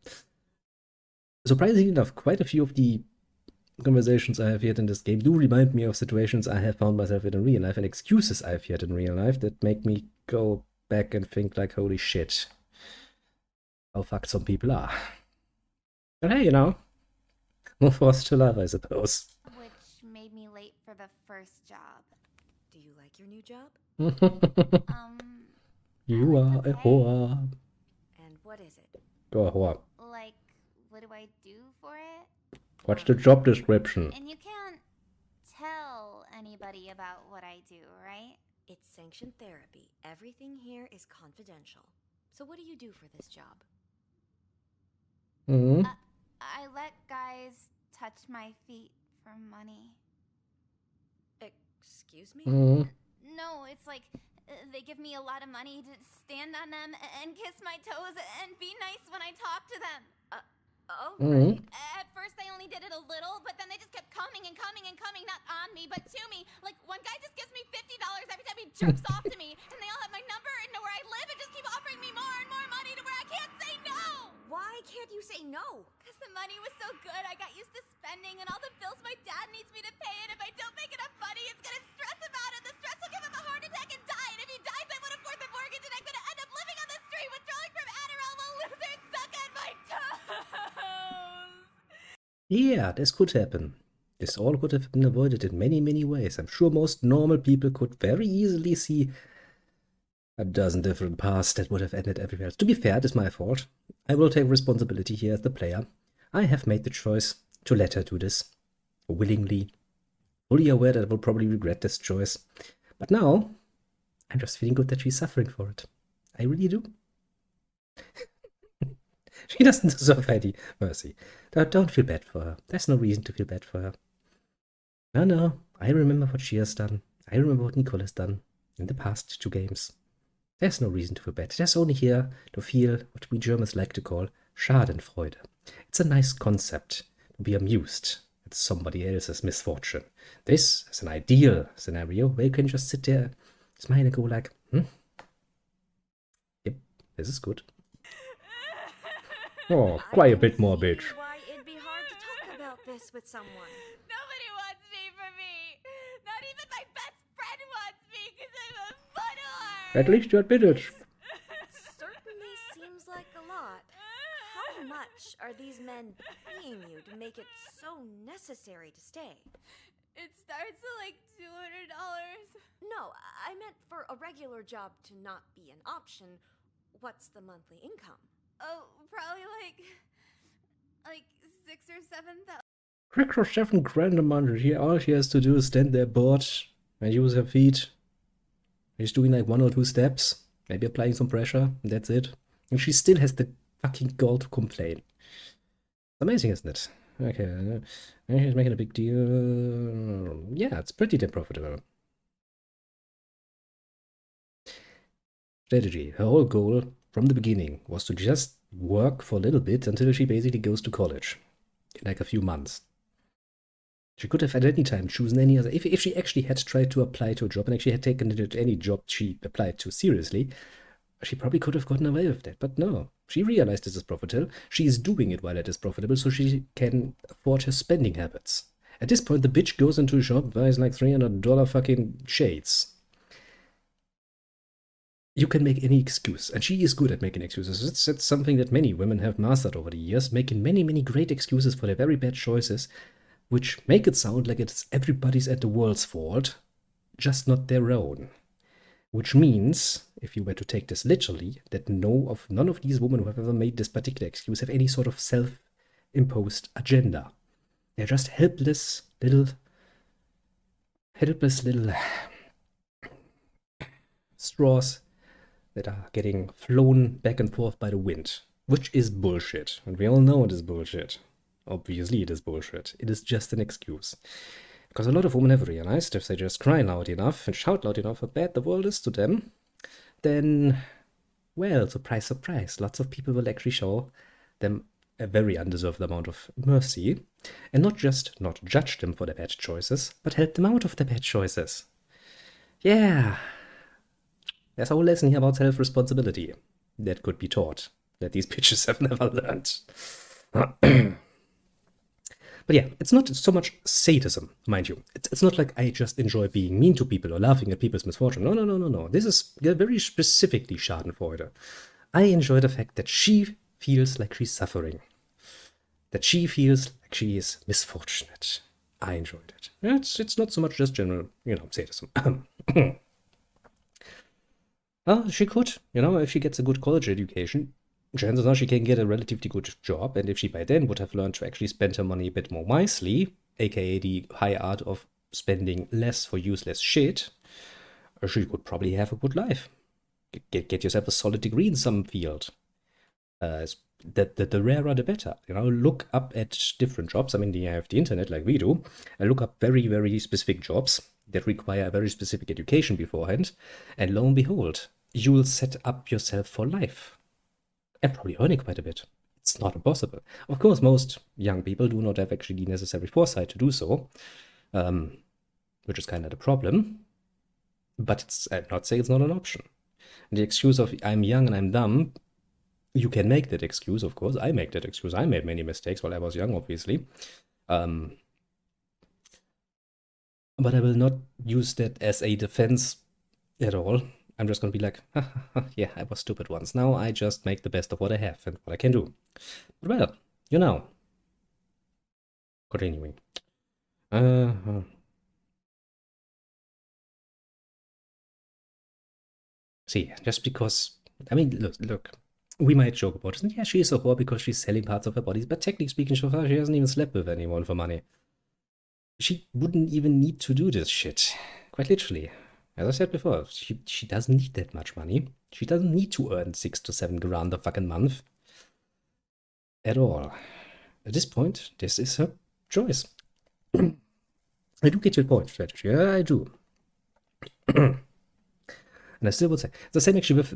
Surprisingly enough, quite a few of the conversations I have had in this game do remind me of situations I have found myself in real life and excuses I've had in real life that make me go back and think like, holy shit, how fucked some people are. But hey, you know, more forced to love, I suppose. Which made me late for the first job. Do you like your new job? You I are like the a pay. whore. And what is it? Go a whore. Like, what do I do for it? Watch the job description. And you can't tell anybody about what I do, right? It's sanctioned therapy. Everything here is confidential. So what do you do for this job? Hmm. I let guys touch my feet for money. Excuse me? No, it's like they give me a lot of money to stand on them and kiss my toes and be nice when I talk to them. Oh, Mhm. right. At first, I only did it a little, but then they just kept coming and coming and coming, not on me, but to me. Like, one guy just gives me $50 every time he jerks off to me, and they all have my number and know where I live and just keep offering me more and more money to where I can't say no! Why can't you say no? Because the money was so good, I got used to spending, and all the bills my dad needs me to pay, and if I don't make enough money, it's gonna stress him out, and the stress will give him a heart attack and die, and if he dies, I won't afford the mortgage, and I'm gonna end up living on the street withdrawing from Adderall while losers suck on my toes! Yeah, this could happen. This all could have been avoided in many, many ways. I'm sure most normal people could very easily see a dozen different paths that would have ended everywhere else. To be fair, it is my fault. I will take responsibility here as the player. I have made the choice to let her do this. Willingly. Fully aware that I will probably regret this choice. But now, I'm just feeling good that she's suffering for it. I really do. She doesn't deserve any mercy. Don't feel bad for her. There's no reason to feel bad for her. No. I remember what she has done. I remember what Nicole has done in the past 2 games. There's no reason to feel bad. There's only here to feel what we Germans like to call Schadenfreude. It's a nice concept to be amused at somebody else's misfortune. This is an ideal scenario where you can just sit there, smile and go like, yep, this is good. Oh, cry a bit more, bitch. Why it'd be hard to talk about this with someone. Nobody wants me for me. Not even my best friend wants me because I'm a butt whore. At least you admit it. Certainly seems like a lot. How much are these men paying you to make it so necessary to stay? It starts at like $200. No, I meant for a regular job to not be an option. What's the monthly income? Oh, probably like 6 or 7,000. 6 or 7 grand a month. All she has to do is stand there bored and use her feet. She's doing like 1 or 2 steps, maybe applying some pressure, and that's it. And she still has the fucking gall to complain. Amazing, isn't it? Okay, she's making a big deal. Yeah, it's pretty damn profitable. Strategy. Her whole goal from the beginning was to just work for a little bit until she basically goes to college. In like a few months. She could have at any time chosen any other. If she actually had tried to apply to a job and actually had taken any job she applied to seriously, she probably could have gotten away with that. But no, she realized this is profitable. She is doing it while it is profitable so she can afford her spending habits. At this point, the bitch goes into a shop, buys like $300 fucking shades. You can make any excuse, and she is good at making excuses. It's something that many women have mastered over the years, making many, many great excuses for their very bad choices, which make it sound like it's everybody's and the world's fault, just not their own. Which means, if you were to take this literally, that none of these women who have ever made this particular excuse have any sort of self-imposed agenda. They're just helpless little straws that are getting flown back and forth by the wind, which is bullshit. And we all know it is bullshit. Obviously it is bullshit. It is just an excuse. Because a lot of women have realized if they just cry loud enough and shout loud enough how bad the world is to them, then, well, surprise, surprise, lots of people will actually show them a very undeserved amount of mercy, and not just not judge them for their bad choices, but help them out of their bad choices. Yeah. There's a whole lesson here about self-responsibility that could be taught, that these bitches have never learned. But yeah, it's not so much sadism, mind you. It's not like I just enjoy being mean to people or laughing at people's misfortune. No. This is very specifically Schadenfreude. I enjoy the fact that she feels like she's suffering. That she feels like she is misfortunate. I enjoyed it. It's not so much just general, sadism. Well, she could, if she gets a good college education, chances are she can get a relatively good job, and if she by then would have learned to actually spend her money a bit more wisely, aka the high art of spending less for useless shit, she could probably have a good life. Get yourself a solid degree in some field. The rarer the better. Look up at different jobs. I mean, you have the internet like we do, and look up very, very specific jobs that require a very specific education beforehand, and lo and behold, you will set up yourself for life. And probably earning quite a bit. It's not impossible. Of course, most young people do not have actually the necessary foresight to do so, which is kind of the problem. But I'd not say it's not an option. And the excuse of I'm young and I'm dumb, you can make that excuse, of course. I make that excuse. I made many mistakes while I was young, obviously. But I will not use that as a defense at all. I'm just going to be like, yeah, I was stupid once. Now I just make the best of what I have and what I can do. But well, continuing. See, just because, I mean, look, we might joke about it. And yeah, she is a whore because she's selling parts of her body, but technically speaking, so far she hasn't even slept with anyone for money. She wouldn't even need to do this shit. Quite literally. As I said before, she doesn't need that much money. She doesn't need to earn 6 to 7 grand a fucking month. At all. At this point, this is her choice. I do get your point, strategy. Yeah, I do. And I still would say the same actually with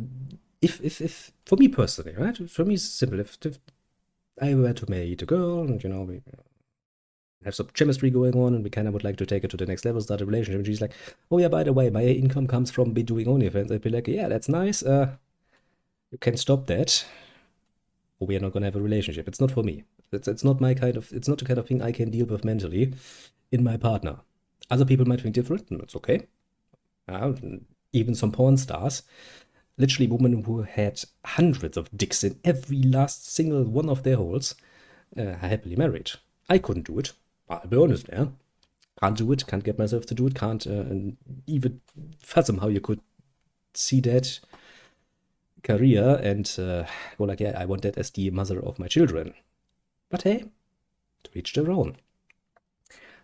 if for me personally, right? For me, it's simple. If I were to meet a girl and we have some chemistry going on and we kind of would like to take it to the next level, start a relationship, and she's like, oh yeah, by the way, my income comes from me doing OnlyFans, I'd be like, yeah, that's nice. You can stop that, or we are not gonna have a relationship. It's not for me. It's not my kind of. It's not the kind of thing I can deal with mentally in my partner. Other people might think different, and it's okay. Even some porn stars, literally women who had hundreds of dicks in every last single one of their holes, are happily married. I couldn't do it. I'll be honest, yeah. Can't do it, can't get myself to do it, can't even fathom how you could see that career and go like, yeah, I want that as the mother of my children. But hey, to each their own.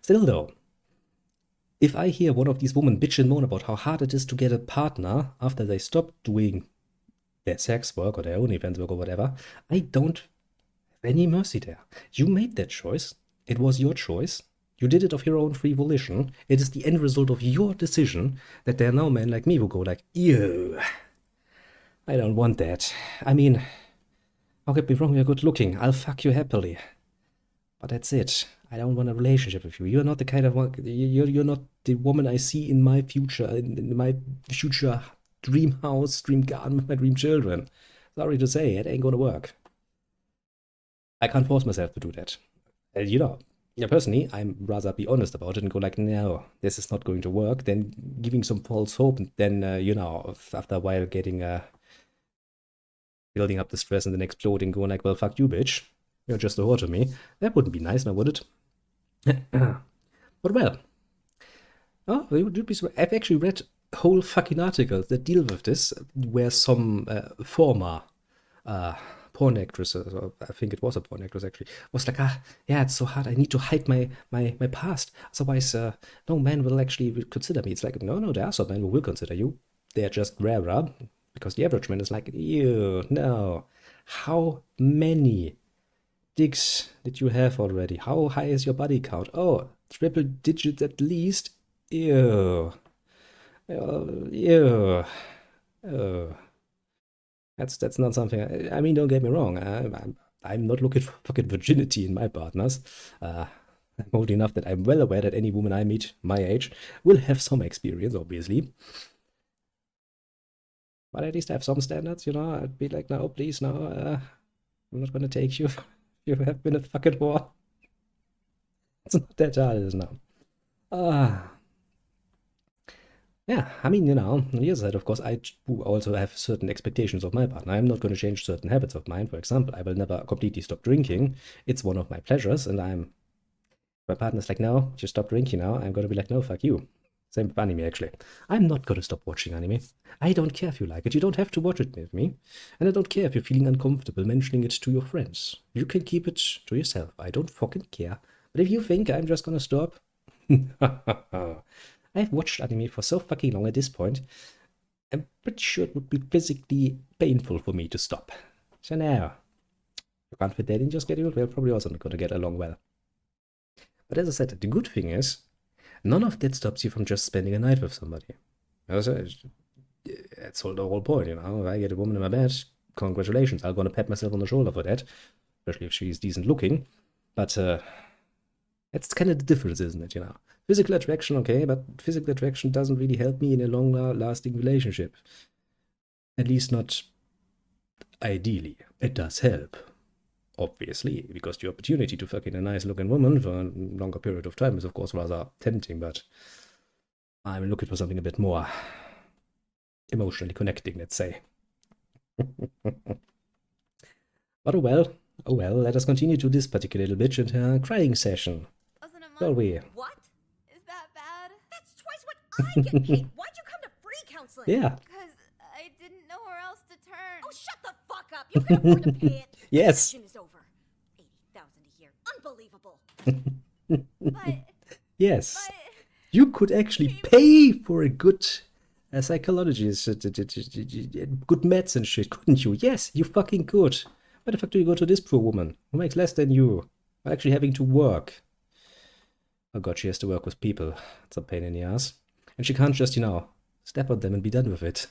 Still though, if I hear one of these women bitch and moan about how hard it is to get a partner after they stop doing their sex work or their OnlyFans work or whatever, I don't have any mercy there. You made that choice. It was your choice. You did it of your own free volition. It is the end result of your decision that there are now men like me who go like, ew, I don't want that. I mean, don't get me wrong, you're good looking. I'll fuck you happily. But that's it. I don't want a relationship with you. You're not the kind of one, you're not the woman I see in my future, in my future dream house, dream garden with my dream children. Sorry to say, it ain't gonna work. I can't force myself to do that. Personally, I'm rather be honest about it and go like, no, this is not going to work, than giving some false hope, and then, after a while getting, building up the stress and then exploding, going like, well, fuck you, bitch. You're just a whore to me. That wouldn't be nice, now would it? But well, you'd be surprised. I've actually read whole fucking articles that deal with this, where some former porn actress, or I think it was a porn actress actually, was like, yeah, it's so hard. I need to hide my past. Otherwise, no man will actually consider me. It's like, no, there are some men who will consider you. They're just rarer, because the average man is like, ew, no. How many dicks did you have already? How high is your body count? Oh, triple digits at least. Ew. Ew. That's not something. I mean, don't get me wrong. I'm not looking for fucking virginity in my partners. I'm old enough that I'm well aware that any woman I meet my age will have some experience, obviously. But at least I have some standards, I'd be like, no, please, no. I'm not gonna take you. You have been a fucking whore. It's not that hard, it is now. Yeah, I mean, on the other side, of course, I do also have certain expectations of my partner. I'm not going to change certain habits of mine. For example, I will never completely stop drinking. It's one of my pleasures, and my partner's like, no, just stop drinking now. I'm going to be like, no, fuck you. Same with anime, actually. I'm not going to stop watching anime. I don't care if you like it. You don't have to watch it with me. And I don't care if you're feeling uncomfortable mentioning it to your friends. You can keep it to yourself. I don't fucking care. But if you think I'm just going to stop, I've watched anime for so fucking long at this point, I'm pretty sure it would be physically painful for me to stop. So now, you can't fit that in your schedule, we're probably also not going to get along well. But as I said, the good thing is, none of that stops you from just spending a night with somebody. That's the whole point, If I get a woman in my bed, congratulations, I'm going to pat myself on the shoulder for that, especially if she's decent looking. But that's kind of the difference, isn't it, Physical attraction, okay, but physical attraction doesn't really help me in a long-lasting relationship. At least not ideally. It does help, obviously, because the opportunity to fucking a nice-looking woman for a longer period of time is, of course, rather tempting, but I'm looking for something a bit more emotionally connecting, let's say. But oh well, let us continue to this particular little bitch and her crying session. Wasn't a month. Shall we? What? I get paid. Why'd you come to free counseling? Yeah. Because I didn't know where else to turn. Oh, shut the fuck up. You can afford to pay it. Yes. Session is over. 80,000 a year. Unbelievable. But, Yes. You could actually pay for a good psychologist, good meds and shit, couldn't you? Yes, you fucking could. Why the fuck do you go to this poor woman who makes less than you? Actually having to work. Oh god, she has to work with people. It's a pain in the ass. And she can't just, step on them and be done with it.